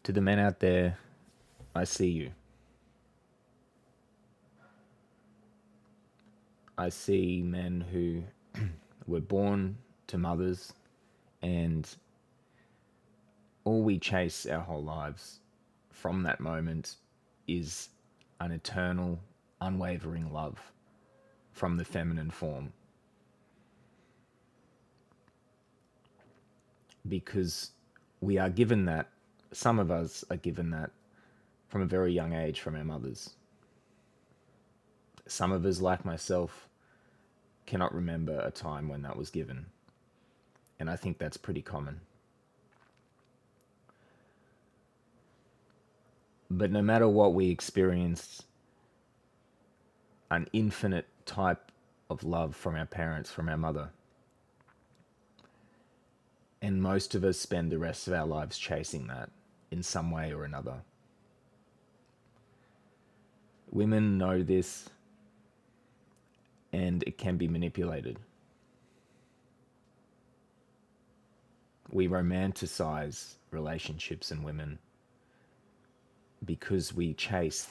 To the men out there, I see you. I see men who were born to mothers, and all we chase our whole lives from that moment is an eternal, unwavering love from the feminine form. Because we are given that, some of us are given that from a very young age from our mothers. Some of us, like myself, cannot remember a time when that was given. And I think that's pretty common. But no matter what we experienced, an infinite type of love from our parents, from our mother. And most of us spend the rest of our lives chasing that in some way or another. Women know this, and it can be manipulated. We romanticize relationships and women because we chase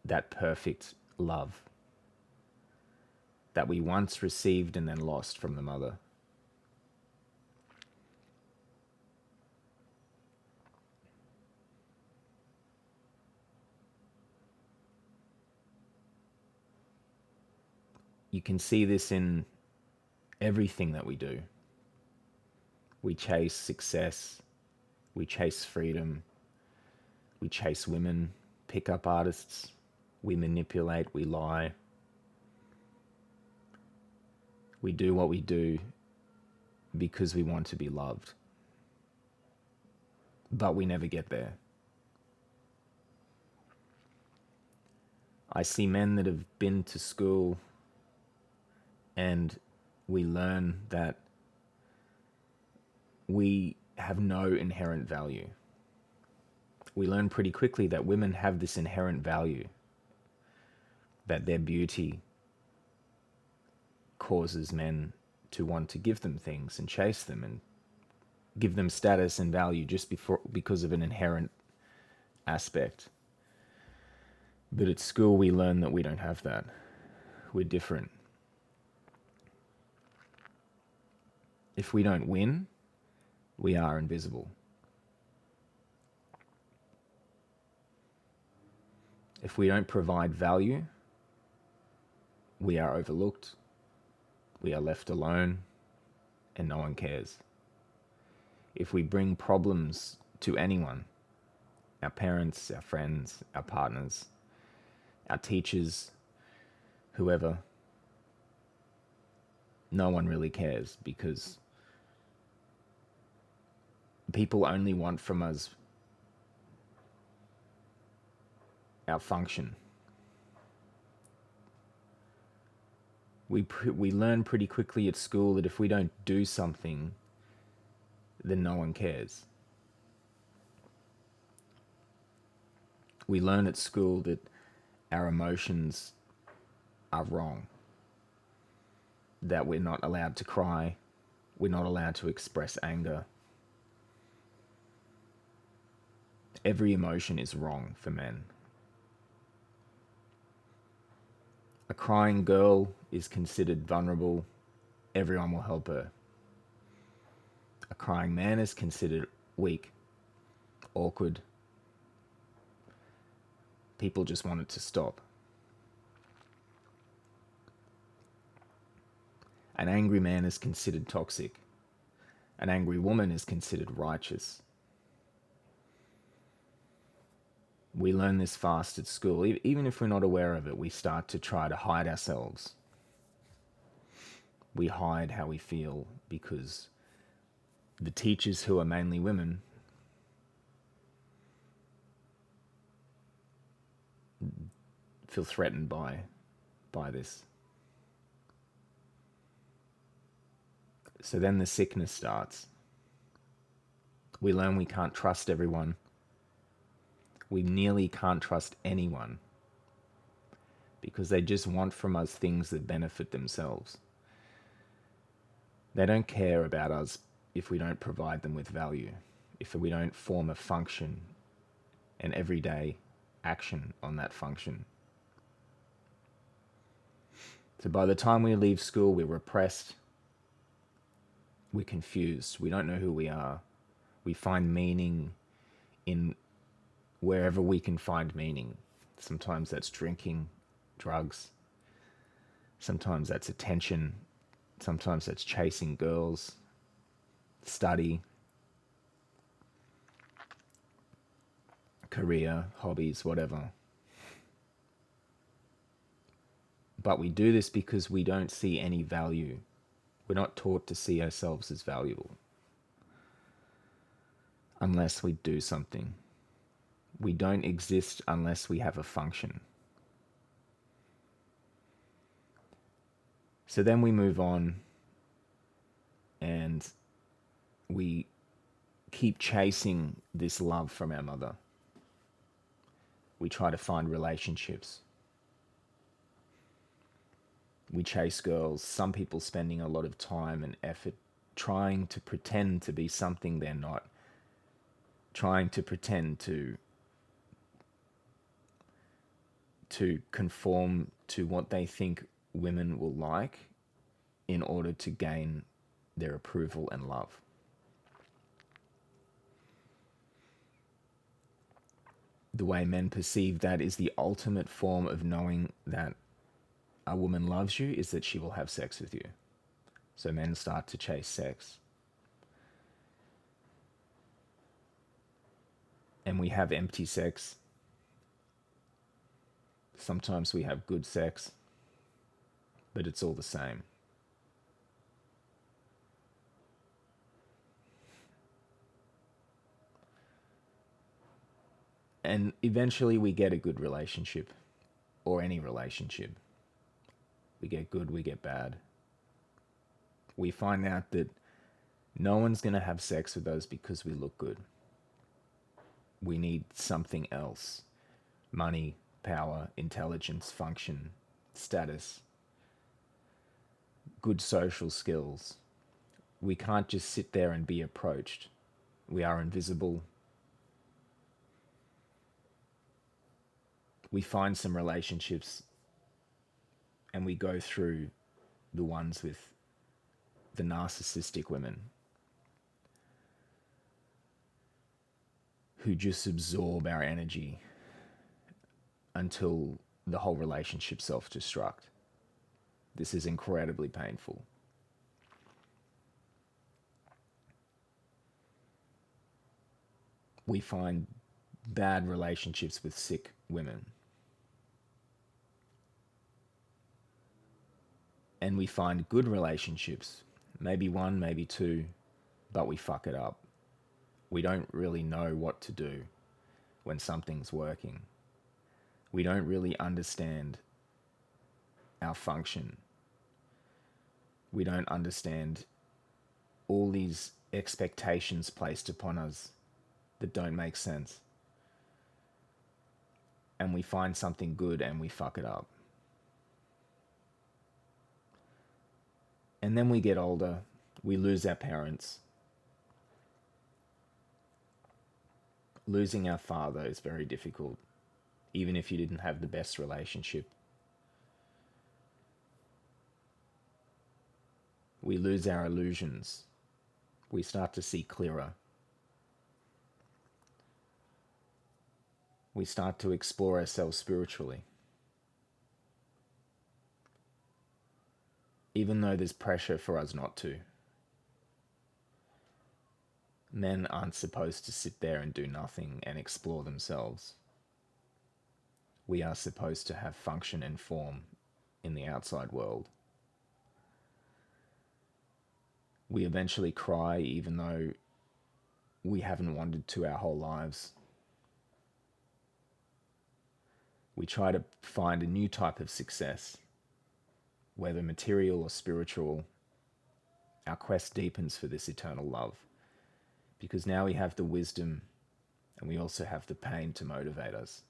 that perfect love that we once received and then lost from the mother. You can see this in everything that we do. We chase success, we chase freedom, we chase women, pickup artists, we manipulate, we lie. We do what we do because we want to be loved. But we never get there. I see men that have been to school, and we learn that we have no inherent value. We learn pretty quickly that women have this inherent value, that their beauty causes men to want to give them things and chase them and give them status and value just because of an inherent aspect. But at school, we learn that we don't have that. We're different. If we don't win, we are invisible. If we don't provide value, we are overlooked, we are left alone, and no one cares. If we bring problems to anyone, our parents, our friends, our partners, our teachers, whoever, no one really cares because people only want from us our function. We learn pretty quickly at school that if we don't do something, then no one cares. We learn at school that our emotions are wrong, that we're not allowed to cry, we're not allowed to express anger. Every emotion is wrong for men. A crying girl is considered vulnerable. Everyone will help her. A crying man is considered weak, awkward. People just want it to stop. An angry man is considered toxic. An angry woman is considered righteous. We learn this fast at school. Even if we're not aware of it, we start to try to hide ourselves. We hide how we feel because the teachers, who are mainly women, feel threatened by this. So then the sickness starts. We learn we can't trust everyone. We nearly can't trust anyone because they just want from us things that benefit themselves. They don't care about us if we don't provide them with value, if we don't form a function and everyday action on that function. So by the time we leave school, we're repressed, we're confused, we don't know who we are. We find meaning in wherever we can find meaning. Sometimes that's drinking, drugs. Sometimes that's attention. Sometimes that's chasing girls, study, career, hobbies, whatever. But we do this because we don't see any value. We're not taught to see ourselves as valuable unless we do something. We don't exist unless we have a function. So then we move on and we keep chasing this love from our mother. We try to find relationships. We chase girls, some people spending a lot of time and effort trying to pretend to be something they're not, trying to pretend to conform to what they think women will like in order to gain their approval and love. The way men perceive that is the ultimate form of knowing that a woman loves you is that she will have sex with you. So men start to chase sex. And we have empty sex. Sometimes we have good sex, but it's all the same. And eventually we get a good relationship, or any relationship. We get good, we get bad. We find out that no one's going to have sex with us because we look good. We need something else. Money, power, intelligence, function, status, good social skills. We can't just sit there and be approached. We are invisible. We find some relationships and we go through the ones with the narcissistic women who just absorb our energy until the whole relationship self-destruct. This is incredibly painful. We find bad relationships with sick women. And we find good relationships, maybe one, maybe two, but we fuck it up. We don't really know what to do when something's working. We don't really understand our function. We don't understand all these expectations placed upon us that don't make sense. And we find something good and we fuck it up. And then we get older, we lose our parents. Losing our father is very difficult, even if you didn't have the best relationship. We lose our illusions. We start to see clearer. We start to explore ourselves spiritually. Even though there's pressure for us not to. Men aren't supposed to sit there and do nothing and explore themselves. We are supposed to have function and form in the outside world. We eventually cry even though we haven't wanted to our whole lives. We try to find a new type of success, whether material or spiritual. Our quest deepens for this eternal love, because now we have the wisdom and we also have the pain to motivate us.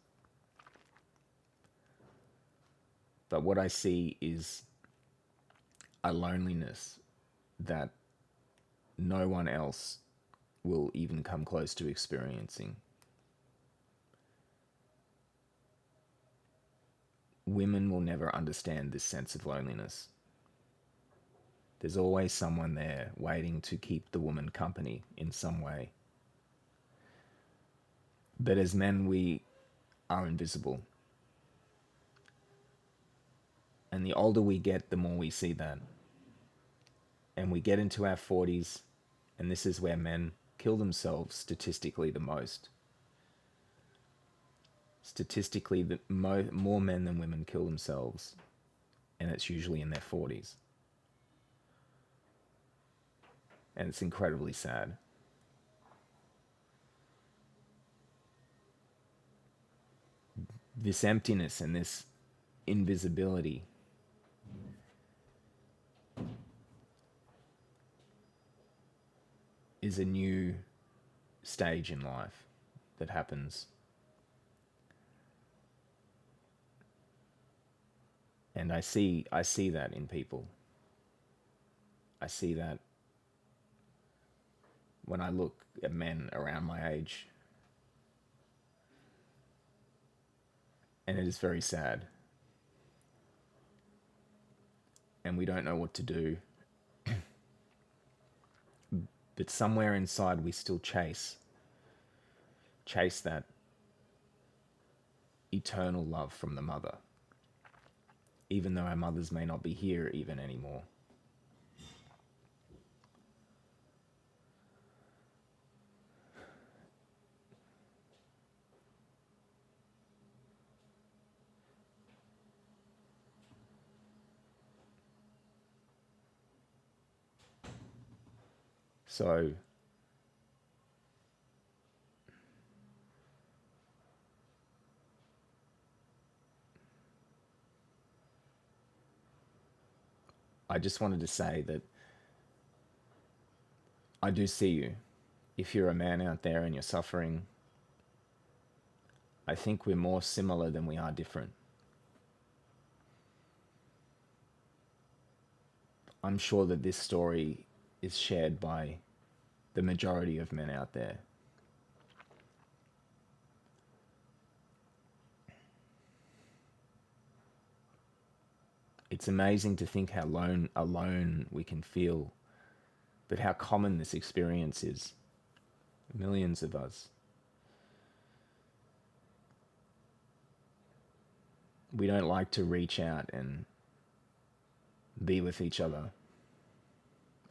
But what I see is a loneliness that no one else will even come close to experiencing. women will never understand this sense of loneliness. There's always someone there waiting to keep the woman company in some way. But as men, we are invisible. And the older we get, the more we see that. And we get into our 40s, and this is where men kill themselves statistically the most. Statistically, more men than women kill themselves, and it's usually in their 40s. And it's incredibly sad. This emptiness and this invisibility is a new stage in life that happens. And I see that in people. I see that when I look at men around my age. And it is very sad. And we don't know what to do. But somewhere inside we still chase that eternal love from the mother, even though our mothers may not be here even anymore. So I just wanted to say that I do see you. If you're a man out there and you're suffering, I think we're more similar than we are different. I'm sure that this story is shared by the majority of men out there. It's amazing to think how alone we can feel, but how common this experience is. Millions of us. We don't like to reach out and be with each other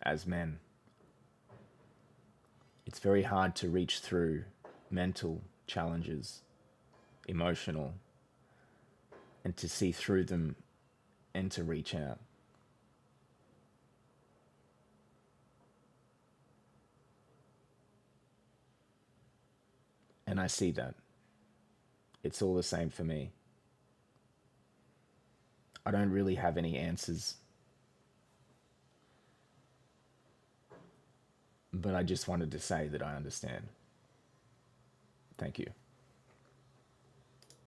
as men. It's very hard to reach through mental challenges, emotional, and to see through them and to reach out. And I see that. It's all the same for me. I don't really have any answers, but I just wanted to say that I understand. Thank you.